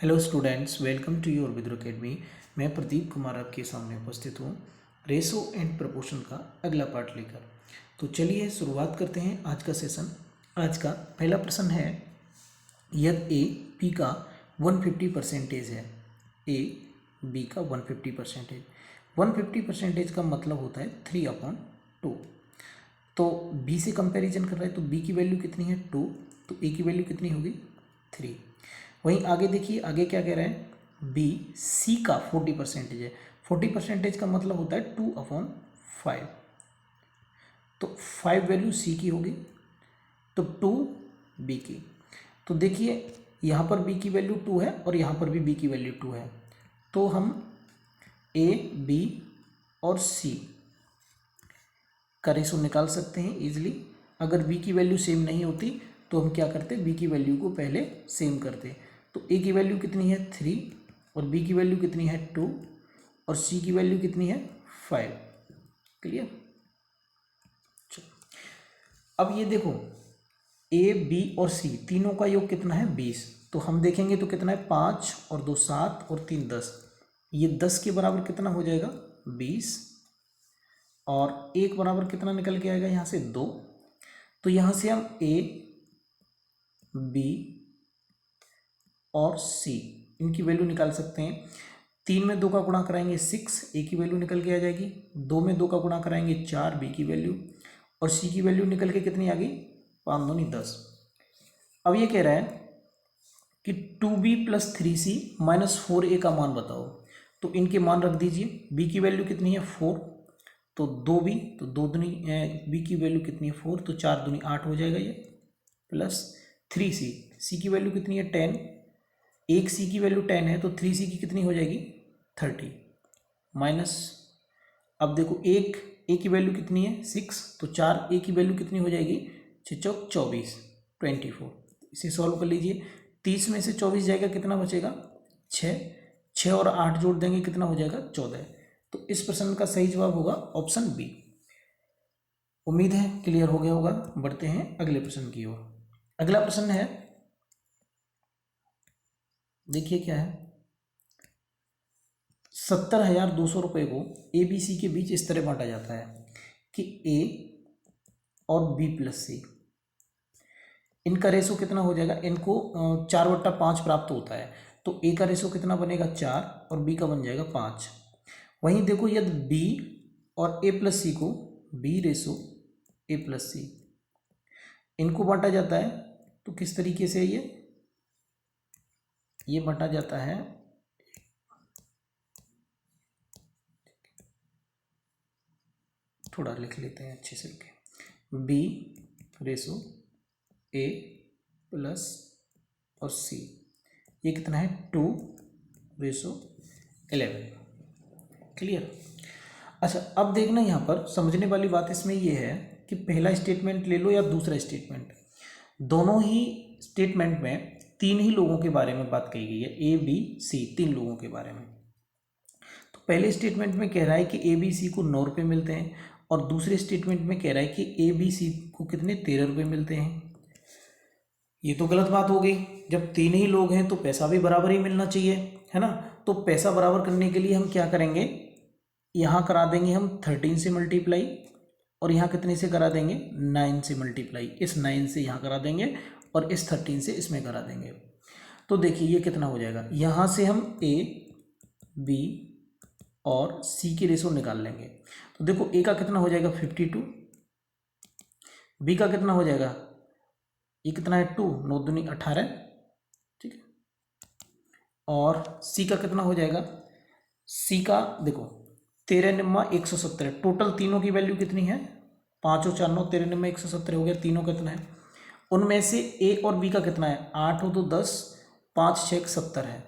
Hello students, welcome to your विद्रो academy. मैं प्रदीप कुमार आपके सामने उपस्थित हूँ रेशो एंड प्रपोर्शन का अगला पार्ट लेकर। तो चलिए शुरुआत करते हैं आज का सेशन। आज का पहला प्रश्न है, यदि ए बी का 150% है, ए बी का 150%, 150% का मतलब होता है 3/2। तो बी से कंपैरिजन कर रहा है तो बी की वैल्यू कितनी है 2, तो ए की वैल्यू कितनी होगी 3। वहीं आगे देखिए, आगे क्या कह रहा है, बी सी का 40% है। 40% का मतलब होता है 2/5, तो 5 वैल्यू सी की होगी तो 2 बी की। तो देखिए यहाँ पर बी की वैल्यू 2 है और यहाँ पर भी बी की वैल्यू 2 है, तो हम ए बी और सी का रेशो निकाल सकते हैं इजीली। अगर बी की वैल्यू सेम नहीं होती तो हम क्या करते, बी की वैल्यू को पहले सेम करते। तो ए की वैल्यू कितनी है 3 और बी की वैल्यू कितनी है 2 और सी की वैल्यू कितनी है 5। क्लियर। अब ये देखो, ए बी और सी तीनों का योग कितना है 20। तो हम देखेंगे तो कितना है 5 और 2 7 और 3 10। ये 10 के बराबर कितना हो जाएगा 20 और एक बराबर कितना निकल के आएगा यहाँ से 2। तो यहाँ से हम ए बी और सी इनकी वैल्यू निकाल सकते हैं। 3 में 2 का गुणा कराएंगे 6, ए की वैल्यू निकल के आ जाएगी। 2 में 2 का गुणा कराएंगे 4, बी की वैल्यू, और सी की वैल्यू निकल के कितनी आ गई 5 दूनी 10। अब ये कह रहा है कि 2b + 3c - 4a का मान बताओ। तो इनके मान रख दीजिए। बी की वैल्यू कितनी है 4, तो 2b, तो 2 दूनी बी की वैल्यू कितनी है 4, तो 4 दूनी 8 हो जाएगा ये, प्लस 3c, सी की वैल्यू कितनी है 10, एक सी की वैल्यू 10 है तो 3c की कितनी हो जाएगी 30, माइनस, अब देखो एक ए की वैल्यू कितनी है 6, तो 4 ए की वैल्यू कितनी हो जाएगी 6 चौक 24, 24। इसे सॉल्व कर लीजिए। 30 में से 24 जाएगा, कितना बचेगा 6, 6 और 8 जोड़ देंगे कितना हो जाएगा 14। तो इस प्रश्न का सही जवाब होगा ऑप्शन बी। उम्मीद है क्लियर हो गया होगा। बढ़ते हैं अगले प्रश्न की ओर। अगला प्रश्न है, देखिए क्या है, 70,200 रुपये को ए बी सी के बीच इस तरह बांटा जाता है कि ए और बी + सी, इनका रेशो कितना हो जाएगा, इनको 4/5 प्राप्त होता है। तो ए का रेशो कितना बनेगा 4 और बी का बन जाएगा 5। वहीं देखो, यदि बी और ए + सी को बी रेशो ए + सी इनको बांटा जाता है तो किस तरीके से ये बांटा जाता है, थोड़ा लिख लेते हैं अच्छे से लिखे, बी रेशो ए प्लस और सी, ये कितना है 2:11। क्लियर। अच्छा, अब देखना यहाँ पर समझने वाली बात इसमें ये है कि पहला स्टेटमेंट ले लो या दूसरा स्टेटमेंट, दोनों ही स्टेटमेंट में 3 ही लोगों के बारे में बात कही गई है, ए बी सी 3 लोगों के बारे में। तो पहले स्टेटमेंट में कह रहा है कि ए बी सी को 9 रुपये मिलते हैं और दूसरे स्टेटमेंट में कह रहा है कि ए बी सी को कितने 13 रुपये मिलते हैं। ये तो गलत बात हो गई। जब 3 ही लोग हैं तो पैसा भी बराबर ही मिलना चाहिए, है ना। तो पैसा बराबर करने के लिए हम क्या करेंगे, यहाँ करा देंगे हम 13 से मल्टीप्लाई और यहाँ कितने से करा देंगे 9 से मल्टीप्लाई। इस 9 से यहाँ करा देंगे और इस 13 से इसमें करा देंगे। तो देखिए ये कितना हो जाएगा, यहाँ से हम ए बी और सी की रेशो निकाल लेंगे। तो देखो ए का कितना हो जाएगा 52, बी का कितना हो जाएगा, ये कितना है 2, 9 दूनी 18, ठीक है। और सी का कितना हो जाएगा, सी का देखो 13 निम्मा 170, टोटल तीनों की वैल्यू कितनी है 5 और 4 9, 13 निम्मा 170 हो गया, तीनों कितना है। उनमें से ए और बी का कितना है 8 हो तो 10, 5 6 70 है,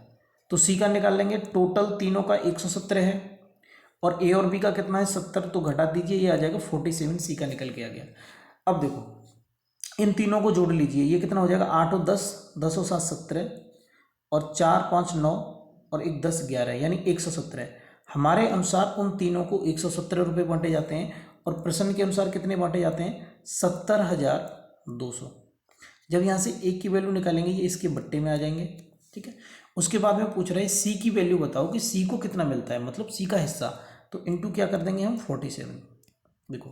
तो सी का निकाल लेंगे। टोटल तीनों का 170 है और ए और बी का कितना है 70, तो घटा दीजिए, ये आ जाएगा 47, सी का निकल के आ गया। अब देखो इन तीनों को जोड़ लीजिए, ये कितना हो जाएगा 8 और 10, 10 और 7 17 और 4 5 9 और 1 10 11, यानी 117। हमारे अनुसार उन तीनों को 117 रुपये बांटे जाते हैं और प्रश्न के अनुसार कितने बांटे जाते हैं 70,200। जब यहाँ से एक की वैल्यू निकालेंगे ये इसके बट्टे में आ जाएंगे, ठीक है। उसके बाद में पूछ रहा है सी की वैल्यू बताओ कि सी को कितना मिलता है, मतलब सी का हिस्सा। तो इंटू क्या कर देंगे हम 47। देखो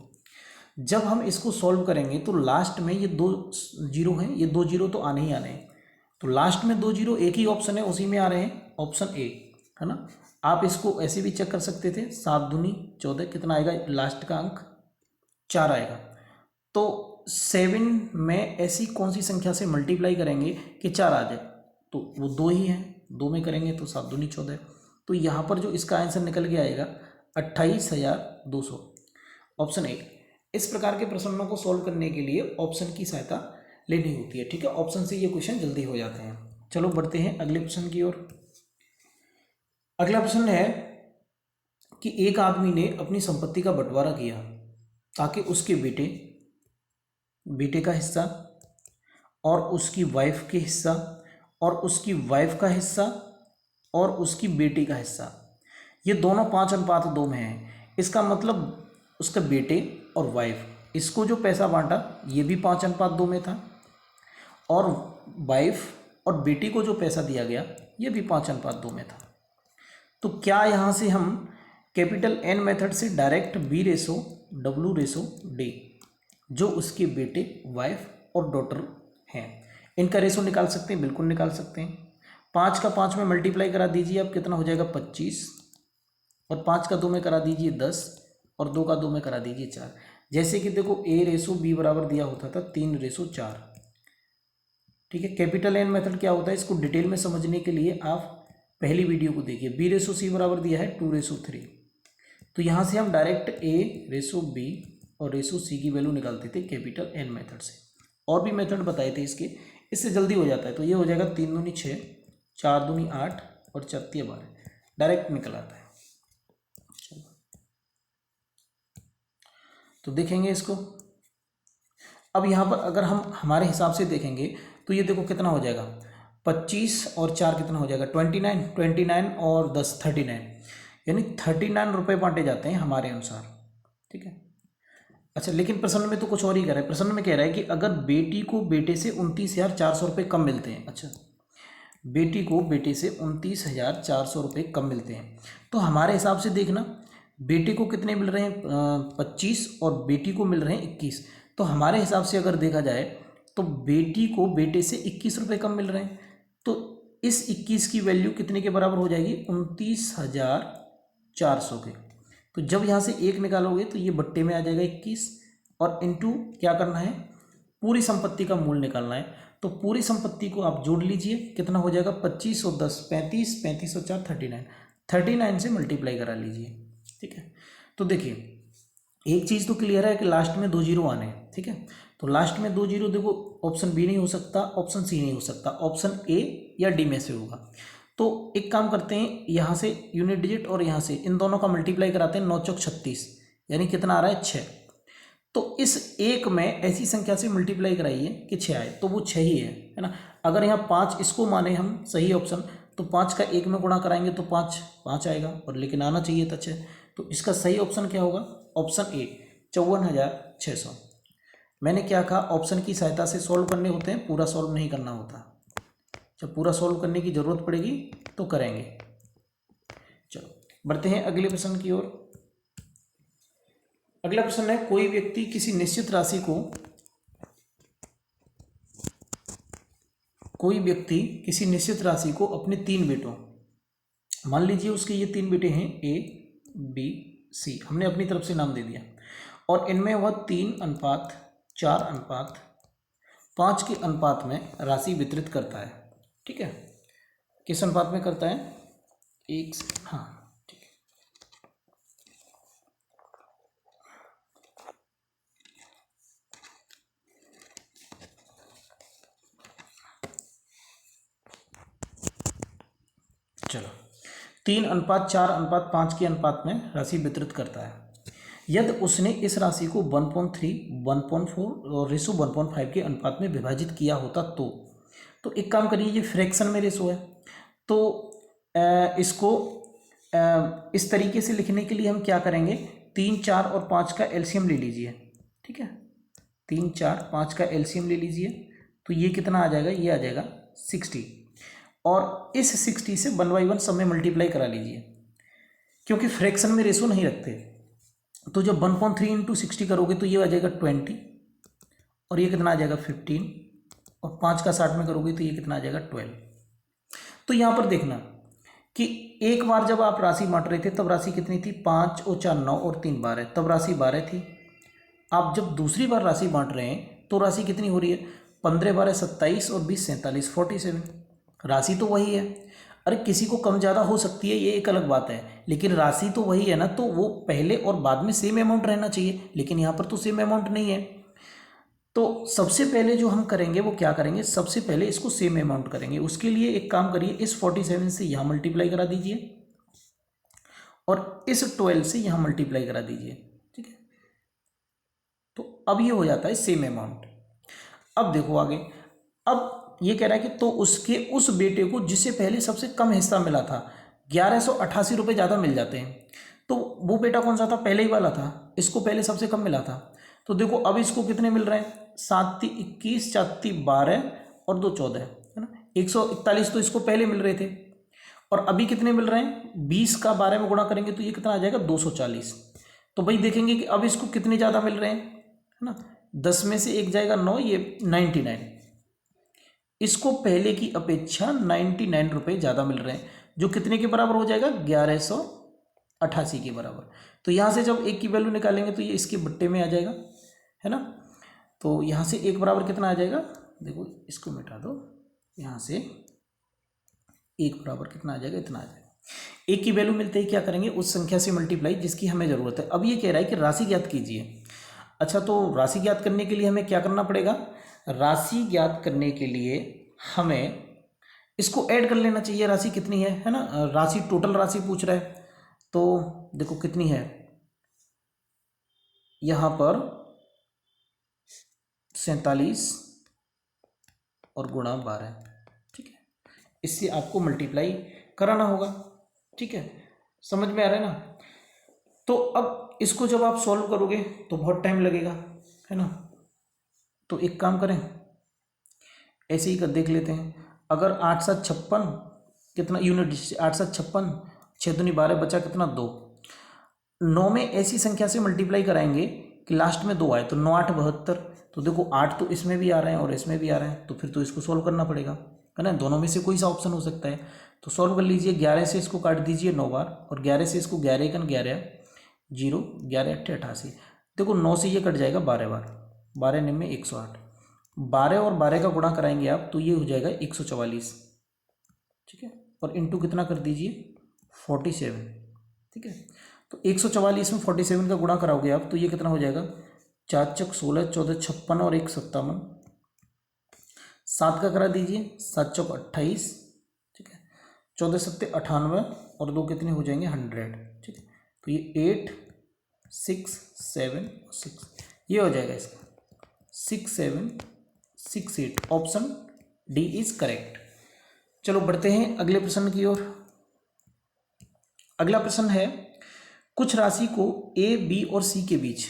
जब हम इसको सॉल्व करेंगे तो लास्ट में ये 2 जीरो हैं, ये 2 जीरो तो आने ही आने हैं। तो लास्ट में 2 जीरो एक ही ऑप्शन है, उसी में आ रहे हैं, ऑप्शन ए है ना। आप इसको ऐसे भी चेक कर सकते थे, 7 दूनी 14 कितना आएगा, लास्ट का अंक 4 आएगा। तो 7 में ऐसी कौन सी संख्या से मल्टीप्लाई करेंगे कि 4 आ जाए, तो वो 2 ही है, 2 में करेंगे तो 7 दूनी 14। तो यहाँ पर जो इसका आंसर निकल के आएगा 28,200, ऑप्शन ए। इस प्रकार के प्रश्नों को सॉल्व करने के लिए ऑप्शन की सहायता लेनी होती है, ठीक है। ऑप्शन से ये क्वेश्चन जल्दी हो जाते हैं। चलो बढ़ते हैं अगले प्रश्न की ओर। अगला प्रश्न है कि एक आदमी ने अपनी संपत्ति का बंटवारा किया ताकि उसके बेटे का हिस्सा और उसकी वाइफ के हिस्सा और उसकी वाइफ का हिस्सा और उसकी बेटी का हिस्सा, ये दोनों 5:2 में हैं। इसका मतलब उसके बेटे और वाइफ, इसको जो पैसा बांटा ये भी 5:2 में था, और वाइफ और बेटी को जो पैसा दिया गया ये भी 5:2 में था। तो क्या यहाँ से हम कैपिटल एन मेथड से डायरेक्ट B/W/D जो उसके बेटे, वाइफ और डॉटर हैं, इनका रेशो निकाल सकते हैं? बिल्कुल निकाल सकते हैं। 5 का 5 में मल्टीप्लाई करा दीजिए, अब कितना हो जाएगा 25, और 5 का 2 में करा दीजिए 10, और 2 का 2 में करा दीजिए 4। जैसे कि देखो A/B बराबर दिया होता था 3/4, ठीक है। कैपिटल एन मेथड क्या होता है, इसको डिटेल में समझने के लिए आप पहली वीडियो को देखिए। B/C बराबर दिया है 2/3। तो यहाँ से हम डायरेक्ट A/B और C की वैल्यू निकालते थे कैपिटल एन मेथड से। और भी मेथड बताए थे इसके, इससे जल्दी हो जाता है। तो ये हो जाएगा 3 दूनी 6, 4 दूनी 8 और 4 12, डायरेक्ट निकल आता है। तो देखेंगे इसको। अब यहाँ पर अगर हम हमारे हिसाब से देखेंगे तो ये देखो कितना हो जाएगा, 25 और 4 कितना हो जाएगा 29 और 10 39, यानी 39 रुपये बांटे जाते हैं हमारे अनुसार, ठीक है। अच्छा, लेकिन प्रश्न में तो कुछ और ही कह रहा है। प्रश्न में कह रहा है कि अगर बेटी को बेटे से 29,400 रुपये कम मिलते हैं, अच्छा बेटी को बेटे से 29,400 रुपये कम मिलते हैं, तो हमारे हिसाब से देखना बेटे को कितने मिल रहे हैं 25 और बेटी को मिल रहे हैं 21। तो हमारे हिसाब से अगर देखा जाए तो बेटी को बेटे से 21 रुपये कम मिल रहे हैं, तो इस 21 की वैल्यू कितने के बराबर हो जाएगी 29,400 के। तो जब यहाँ से 1 निकालोगे तो ये बट्टे में आ जाएगा 21, और इनटू क्या करना है, पूरी संपत्ति का मूल निकालना है। तो पूरी संपत्ति को आप जोड़ लीजिए, कितना हो जाएगा 25 और 10 35, 35 और 4 39 से मल्टीप्लाई करा लीजिए, ठीक है। तो देखिए एक चीज़ तो क्लियर है कि लास्ट में 2 जीरो आने हैं, ठीक है। तो लास्ट में 2 जीरो देखो, ऑप्शन बी नहीं हो सकता, ऑप्शन सी नहीं हो सकता, ऑप्शन ए या डी में से होगा। तो एक काम करते हैं, यहाँ से यूनिट डिजिट और यहाँ से इन दोनों का मल्टीप्लाई कराते हैं, 9 चौक 36, यानी कितना आ रहा है 6। तो इस एक में ऐसी संख्या से मल्टीप्लाई कराइए कि 6 आए, तो वो 6 ही है ना। अगर यहाँ 5 इसको माने हम सही ऑप्शन, तो 5 का 1 में गुणा कराएंगे तो 5 आएगा, और लेकिन आना चाहिए था 6। तो इसका सही ऑप्शन क्या होगा, ऑप्शन ए 54,600। मैंने क्या कहा, ऑप्शन की सहायता से सॉल्व करने होते हैं, पूरा सॉल्व नहीं करना होता। जब पूरा सॉल्व करने की ज़रूरत पड़ेगी तो करेंगे। चलो बढ़ते हैं अगले प्रश्न की ओर। अगला प्रश्न है, कोई व्यक्ति किसी निश्चित राशि को अपने 3 बेटों, मान लीजिए उसके ये 3 बेटे हैं A B C, हमने अपनी तरफ से नाम दे दिया, और इनमें वह 3:4:5 के अनुपात में राशि वितरित करता है, ठीक है। किस अनुपात में करता है, एक, हाँ ठीक है। चलो 3:4:5 के अनुपात में राशि वितरित करता है। यदि उसने इस राशि को 1.3, 1.4 और रेशो 1.5 के अनुपात में विभाजित किया होता तो एक काम करिए, ये फ्रैक्शन में रेशो है, तो इसको इस तरीके से लिखने के लिए हम क्या करेंगे, 3, 4 और 5 का एलसीएम ले लीजिए, ठीक है। 3, 4, 5 का एलसीएम ले लीजिए, तो ये कितना आ जाएगा, ये आ जाएगा 60। और इस 60 से 1/1 सब में मल्टीप्लाई करा लीजिए, क्योंकि फ्रैक्शन में रेशो नहीं रखते। तो जब 1/3 इंटू 60 करोगे तो ये आ जाएगा 20, और ये कितना आ जाएगा 15, और 5 का 60 में करोगे तो ये कितना आ जाएगा 12। तो यहाँ पर देखना कि एक बार जब आप राशि बांट रहे थे तब राशि कितनी थी, 5 और 4 9 और 3 12, तब राशि 12 थी। आप जब दूसरी बार राशि बांट रहे हैं तो राशि कितनी हो रही है, 15 12 27 और 20 47 47। राशि तो वही है। अरे किसी को कम ज़्यादा हो सकती है, ये एक अलग बात है, लेकिन राशि तो वही है ना, तो वो पहले और बाद में सेम अमाउंट रहना चाहिए, लेकिन यहाँ पर तो सेम अमाउंट नहीं है। तो सबसे पहले जो हम करेंगे वो क्या करेंगे, सबसे पहले इसको सेम अमाउंट करेंगे। उसके लिए एक काम करिए, इस 47 से यहाँ मल्टीप्लाई करा दीजिए और इस 12 से यहाँ मल्टीप्लाई करा दीजिए, ठीक है। तो अब ये हो जाता है सेम अमाउंट। अब देखो आगे, अब ये कह रहा है कि तो उसके उस बेटे को जिसे पहले सबसे कम हिस्सा मिला था 1188 रुपये ज़्यादा मिल जाते हैं। तो वो बेटा कौन सा था, पहले ही वाला था, इसको पहले सबसे कम मिला था। तो देखो अब इसको कितने मिल रहे हैं, 7 × 21 4 × 12 और 2 14, है ना। 141 तो इसको पहले मिल रहे थे, और अभी कितने मिल रहे हैं, 20 का 12 में गुणा करेंगे तो ये कितना आ जाएगा 240। तो भाई देखेंगे कि अब इसको कितने ज़्यादा मिल रहे हैं, है ना। 10 में से 1 जाएगा 9, ये 99, इसको पहले की अपेक्षा 99 रुपये ज़्यादा मिल रहे हैं, जो कितने के बराबर हो जाएगा, 1188 के बराबर। तो यहाँ से जब एक की वैल्यू निकालेंगे तो ये इसके बट्टे में आ जाएगा, है ना। तो यहाँ से एक बराबर कितना आ जाएगा, देखो इसको मिटा दो, यहाँ से एक बराबर कितना आ जाएगा, इतना आ जाएगा। एक की वैल्यू मिलते ही क्या करेंगे, उस संख्या से मल्टीप्लाई जिसकी हमें ज़रूरत है। अब ये कह रहा है कि राशि ज्ञात कीजिए। अच्छा, तो राशि ज्ञात करने के लिए हमें क्या करना पड़ेगा, राशि ज्ञात करने के लिए हमें इसको ऐड कर लेना चाहिए। राशि कितनी है ना, राशि टोटल राशि पूछ रहा है, तो देखो कितनी है, यहाँ पर 47 और गुणा 12, ठीक है। इससे आपको मल्टीप्लाई कराना होगा, ठीक है, समझ में आ रहा है ना। तो अब इसको जब आप सॉल्व करोगे तो बहुत टाइम लगेगा, है ना। तो एक काम करें, ऐसे ही कर देख लेते हैं। अगर 8 7 56 कितना यूनिट, 8 7 56, 6 दूनी 12, बचा कितना 2। 9 में ऐसी संख्या से मल्टीप्लाई कराएंगे कि लास्ट में 2 आए, तो 9 8 72। तो देखो 8 तो इसमें भी आ रहे हैं और इसमें भी आ रहे हैं, तो फिर तो इसको सॉल्व करना पड़ेगा, है ना। दोनों में से कोई सा ऑप्शन हो सकता है, तो सॉल्व कर लीजिए। 11 से इसको काट दीजिए 9 बार, और 11 से इसको 11 × 11 0, 11 8 88। देखो 9 से ये कट जाएगा 12 बार, 12 9 108। 12 और 12 का गुणा कराएंगे आप तो ये हो जाएगा 144, ठीक है, और इंटू कितना कर दीजिए 47, ठीक है। तो 144 में 47 का गुणा कराओगे आप तो ये कितना हो जाएगा, 4 × 16 14 56 और 1 57, 7 का करा दीजिए, 7 × 28, ठीक है, 14 7 98 और 2 कितने हो जाएंगे 100, ठीक है। तो ये 8 6 7 6, ये हो जाएगा इसका 6 7 6 8। Option D is correct. चलो बढ़ते हैं अगले प्रश्न की ओर। अगला प्रश्न है, कुछ राशि को ए बी और सी के बीच,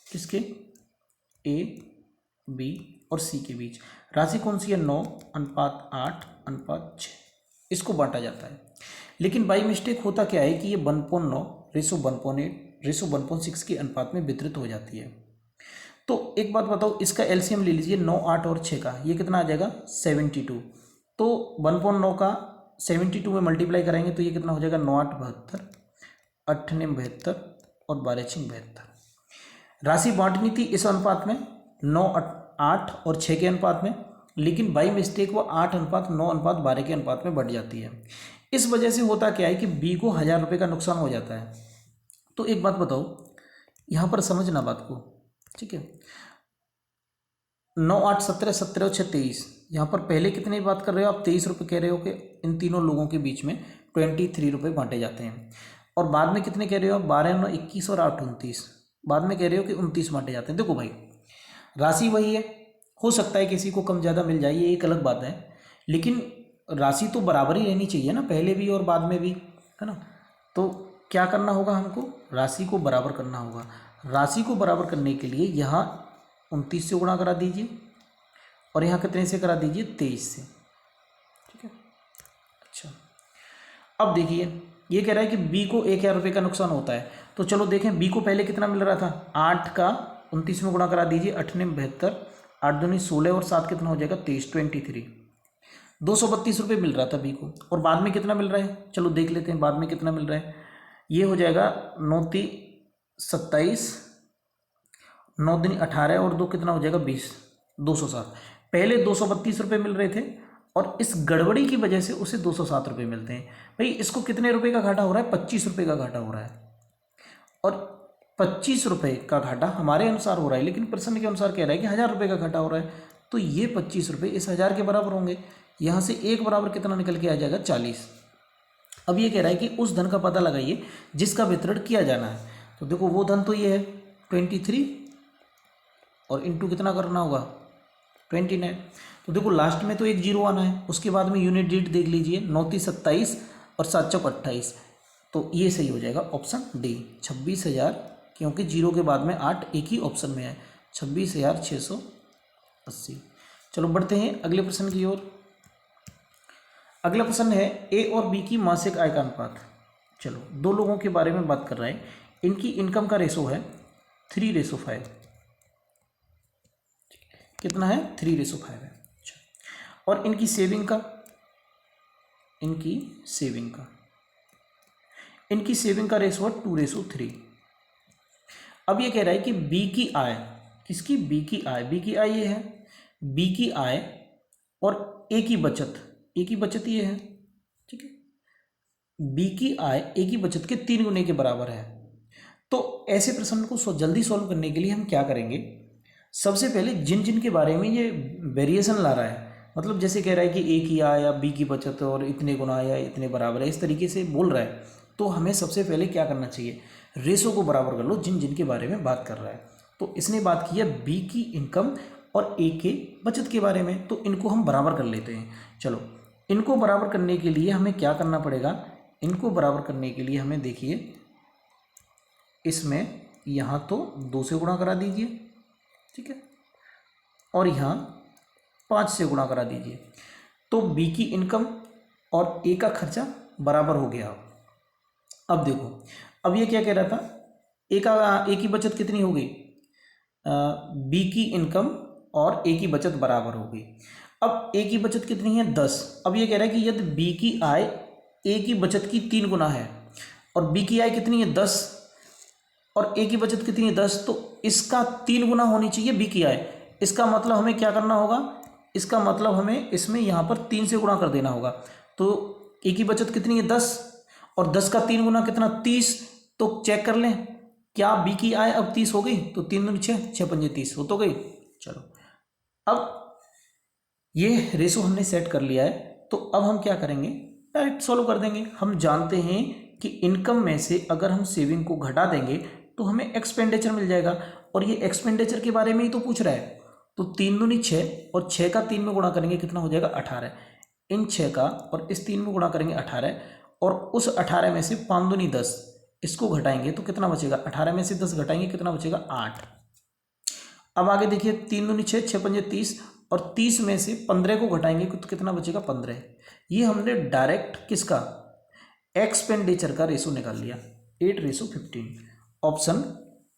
किसके, ए बी और सी के बीच राशि कौन सी है, 9:8:6, इसको बांटा जाता है। लेकिन बाई मिस्टेक होता क्या है कि ये 1/9 रेशो 1/8 रेशो 1/6 के अनुपात में वितरित हो जाती है। तो एक बात बताओ, इसका एलसीएम ले लीजिए 9 8 और 6 का, ये कितना आ जाएगा 72। तो 1/9 का 72 में मल्टीप्लाई करेंगे तो ये कितना हो जाएगा 9 8 72, 8 9 72 और 12 6 72। राशि बांटनी थी इस अनुपात में 9 8 और 6 के अनुपात में, लेकिन बाई मिस्टेक वो 8:9:12 के अनुपात में बढ़ जाती है। इस वजह से होता क्या है कि बी को 1000 रुपये का नुकसान हो जाता है। तो एक बात बताओ, यहाँ पर समझना बात को, ठीक है। 9 8 17 17 और 6 23, यहाँ पर पहले कितने की बात कर रहे हो आप, 23 रुपये कह रहे हो कि इन तीनों लोगों के बीच में 23 रुपये बांटे जाते हैं। और बाद में कितने कह रहे हो आप, 12 9 21 और 8 29, बाद में कह रहे हो कि 29 बांटे जाते हैं। देखो भाई राशि वही है, हो सकता है किसी को कम ज़्यादा मिल जाए, ये एक अलग बात है, लेकिन राशि तो बराबर ही रहनी चाहिए ना, पहले भी और बाद में भी, है ना। तो क्या करना होगा हमको, राशि को बराबर करना होगा। राशि को बराबर करने के लिए यहाँ 29 से गुणा करा दीजिए और यहाँ कितने से करा दीजिए 23 से, ठीक है। अच्छा, अब देखिए ये कह रहा है कि बी को 1,000 रुपये का नुकसान होता है, तो चलो देखें बी को पहले कितना मिल रहा था, 8 का 29 में गुणा करा दीजिए, 8 ने 72, 8 दूनी 16 और 7 कितना हो जाएगा 23, 23, 232 रुपये मिल रहा था बी को। और बाद में कितना मिल रहा है, चलो देख लेते हैं बाद में कितना मिल रहा है। ये हो जाएगा 9 × 27, 9 दूनी 18 और 2 कितना हो जाएगा 20, 207। पहले 232 रुपये मिल रहे थे और इस गड़बड़ी की वजह से उसे 207 रुपये मिलते हैं। भाई इसको कितने रुपए का घाटा हो रहा है, 25 रुपये का घाटा हो रहा है। और 25 रुपये का घाटा हमारे अनुसार हो रहा है, लेकिन प्रश्न के अनुसार कह रहा है कि 1,000 रुपये का घाटा हो रहा है। तो ये 25 रुपये इस 1,000 के बराबर होंगे। यहाँ से एक बराबर कितना निकल के आ जाएगा 40। अब ये कह रहा है कि उस धन का पता लगाइए जिसका वितरण किया जाना है। तो देखो वो धन तो ये है 23 और इंटू कितना करना होगा 29। तो देखो लास्ट में तो एक जीरो आना है, उसके बाद में यूनिट डिजिट देख लीजिए, 9 × 27 और 7 × 28। तो ये सही हो जाएगा ऑप्शन डी 26,000, क्योंकि जीरो के बाद में 8 एक ही ऑप्शन में है, 26,680। चलो बढ़ते हैं अगले प्रश्न की ओर। अगला प्रश्न है ए और बी की मासिक आय का अनुपात। चलो दो लोगों के बारे में बात कर रहा है, इनकी इनकम का रेशो है 3:5। कितना है 3:5 है। अच्छा, और इनकी सेविंग का रेशो है 2:3। अब ये कह रहा है कि बी की आय, किसकी, बी की आय ये है, बी की आय और ए की बचत ये है, ठीक है। बी की आय ए की बचत के 3 गुने के बराबर है। तो ऐसे प्रश्न को जल्दी सॉल्व करने के लिए हम क्या करेंगे, सबसे पहले जिन जिन के बारे में ये वेरिएशन ला रहा है, मतलब जैसे कह रहा है कि ए की आय या बी की बचत और इतने गुना या इतने बराबर है, इस तरीके से बोल रहा है, तो हमें सबसे पहले क्या करना चाहिए, रेशो को बराबर कर लो जिन जिन के बारे में बात कर रहा है। तो इसने बात की है बी की इनकम और ए के बचत के बारे में, तो इनको हम बराबर कर लेते हैं। चलो इनको बराबर करने के लिए हमें क्या करना पड़ेगा, इनको बराबर करने के लिए हमें देखिए इसमें यहाँ तो 2 से गुणा करा दीजिए, ठीक है, और यहाँ 5 से गुणा करा दीजिए। तो बी की इनकम और ए का खर्चा बराबर हो गया। अब देखो, अब ये क्या कह रहा था, ए की बचत कितनी हो गई, बी की इनकम और ए की बचत बराबर हो गई। अब ए की बचत कितनी है 10। अब ये कह रहा है कि यदि बी की आय ए की बचत की 3 गुना है और बी की आय कितनी है 10 और ए की बचत कितनी है 10, तो इसका 3 गुना होनी चाहिए बी की आय। इसका मतलब हमें क्या करना होगा, इसका मतलब हमें इसमें यहाँ पर 3 से गुणा कर देना होगा। तो ए की बचत कितनी है 10 और 10 का 3 गुना कितना 30। तो चेक कर लें क्या बी की आय अब 30 हो गई, तो 3 दूनी 6, 6 पंजे 30 हो तो गई। चलो अब ये रेशो हमने सेट कर लिया है, तो अब हम क्या करेंगे, डायरेक्ट सॉल्व कर देंगे। हम जानते हैं कि इनकम में से अगर हम सेविंग को घटा देंगे तो हमें एक्सपेंडिचर मिल जाएगा, और ये एक्सपेंडिचर के बारे में ही तो पूछ रहा है। तो 3 दूनी 6 और 6 का 3 में गुणा करेंगे कितना हो जाएगा 18। इन 6 का और इस 3 में गुणा करेंगे 18, और उस 18 में से 5 दूनी 10 इसको घटाएंगे तो कितना बचेगा, 18 में से 10 घटाएंगे कितना बचेगा 8। अब आगे देखिए 3 दूनी 6, 6 पंजे 30 और 30 में से 15 को घटाएंगे तो कितना बचेगा 15। ये हमने डायरेक्ट किसका, एक्सपेंडिचर का रेशो निकाल लिया 8:15। Option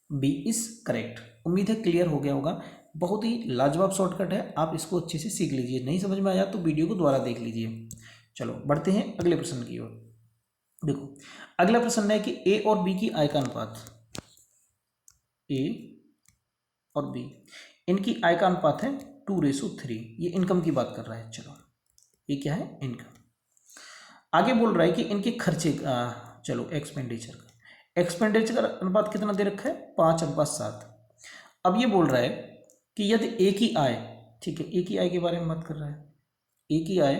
B is correct. उम्मीद है क्लियर हो गया होगा, बहुत ही लाजवाब शॉर्टकट है, आप इसको अच्छे से सीख लीजिए। नहीं समझ में आया तो वीडियो को दोबारा देख लीजिए। चलो बढ़ते हैं अगले प्रश्न की ओर। देखो अगला प्रश्न है कि ए और बी की आय का अनुपात, ए और बी इनकी आय का अनुपात है 2:3। ये इनकम की बात कर रहा है। चलो ये क्या है, इनकम। आगे बोल रहा है कि इनके खर्चे, चलो एक्सपेंडिचर का अनुपात कितना दे रखा है 5:7। अब ये बोल रहा है कि यदि ए की आय, ठीक है, ए की आय के बारे में बात कर रहा है, ए की आय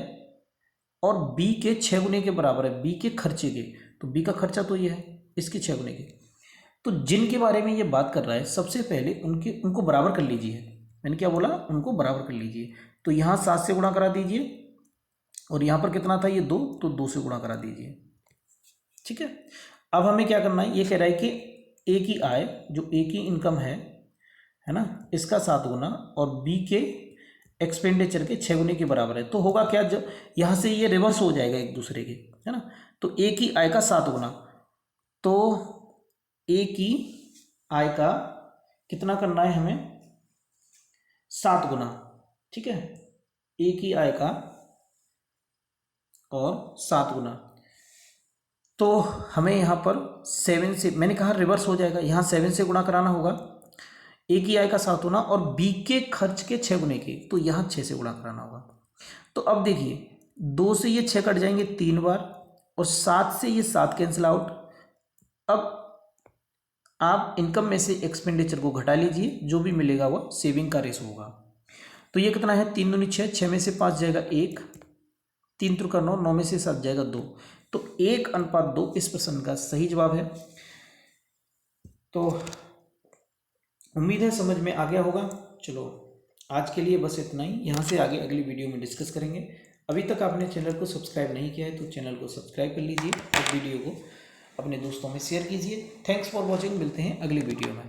और बी के 6 गुने के बराबर है, बी के खर्चे के, तो बी का खर्चा तो ये है इसके 6 गुने के। तो जिनके बारे में ये बात कर रहा है सबसे पहले उनको बराबर कर लीजिए। मैंने क्या बोला, उनको बराबर कर लीजिए। तो यहाँ 7 से गुणा करा दीजिए और यहाँ पर कितना था ये 2, तो 2 से गुणा करा दीजिए, ठीक है। अब हमें क्या करना है, ये कह रहा है कि ए की आय जो ए की इनकम है ना, इसका 7 गुना और बी के एक्सपेंडिचर के 6 गुने के बराबर है। तो होगा क्या, जब यहाँ से ये रिवर्स हो जाएगा एक दूसरे के, है ना। तो ए की आय का 7 गुना, तो ए की आय का कितना करना है हमें, 7 गुना, ठीक है। ए की आय का और 7 गुना, तो हमें यहाँ पर 7 से, मैंने कहा रिवर्स हो जाएगा, यहाँ 7 से गुणा कराना होगा, ए की आय का 7 गुना और बी के खर्च के 6 गुने के, तो यहाँ 6 से गुणा कराना होगा। तो अब देखिए 2 से ये 6 कट जाएंगे 3 बार, और 7 से ये 7 कैंसिल आउट। अब आप इनकम में से एक्सपेंडिचर को घटा लीजिए, जो भी मिलेगा वह सेविंग का रेशो होगा। तो ये कितना है, 3 दूनी 6, 6 में से 5 जाएगा 1, 3 त्रिका 9, 9 में से 7 जाएगा 2, तो 1:2 इस प्रश्न का सही जवाब है। तो उम्मीद है समझ में आ गया होगा। चलो आज के लिए बस इतना ही, यहाँ से आगे अगली वीडियो में डिस्कस करेंगे। अभी तक आपने चैनल को सब्सक्राइब नहीं किया है तो चैनल को सब्सक्राइब कर लीजिए और वीडियो को अपने दोस्तों में शेयर कीजिए। थैंक्स फॉर वॉचिंग, मिलते हैं अगली वीडियो में।